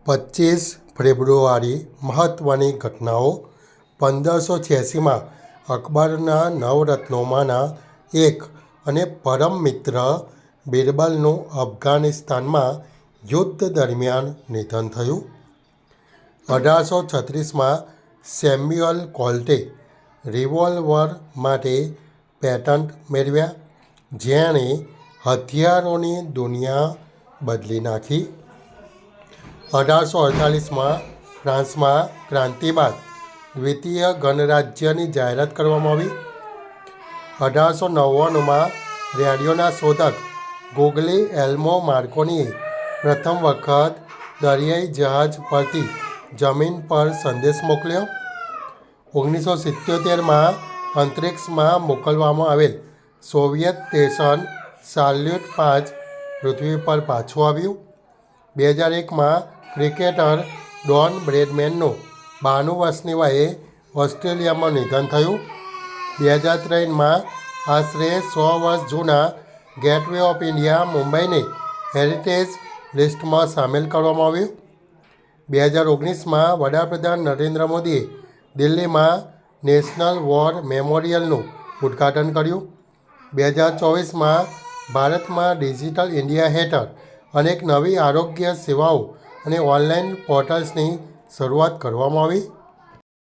25 ફેબ્રુઆરી મહત્ત્વની ઘટનાઓ 1586માં અકબરના નવરત્નોમાંના એક અને પરમ મિત્ર બિરબલનું અફઘાનિસ્તાનમાં યુદ્ધ દરમિયાન નિધન થયું. 1836માં સેમ્યુઅલ કોલ્ટે રિવોલ્વર માટે પેટન્ટ મેળવ્યા, જેણે હથિયારોની દુનિયા બદલી નાખી. 1848માં ફ્રાન્સમાં ક્રાંતિ બાદ દ્વિતીય ગણરાજ્યની જાહેરાત કરવામાં આવી. 1899માં રેડિયોના શોધક ગુગલિએલ્મો માર્કોનીએ પ્રથમ વખત દરિયાઈ જહાજ પરથી જમીન પર સંદેશ મોકલ્યો. 1977માં અંતરિક્ષમાં મોકલવામાં આવેલ સોવિયત સ્ટેશન સાલ્યુટ 5 પૃથ્વી પર પાછું આવ્યું. 2001માં ક્રિકેટર ડોન બ્રેડમેનનું 92 વર્ષની વયે ઓસ્ટ્રેલિયામાં નિધન થયું. 2003માં આશરે 100 વર્ષ જૂના ગેટવે ઓફ ઇન્ડિયા મુંબઈને હેરિટેજ લિસ્ટમાં સામેલ કરવામાં આવ્યું. 2019માં વડાપ્રધાન નરેન્દ્ર મોદીએ દિલ્હીમાં નેશનલ વોર મેમોરિયલનું ઉદ્ઘાટન કર્યું. 2024માં ભારતમાં ડિજિટલ ઇન્ડિયા હેઠળ અનેક નવી આરોગ્ય સેવાઓ અને ઓનલાઈન પોર્ટલ્સની શરૂઆત કરવામાં આવી.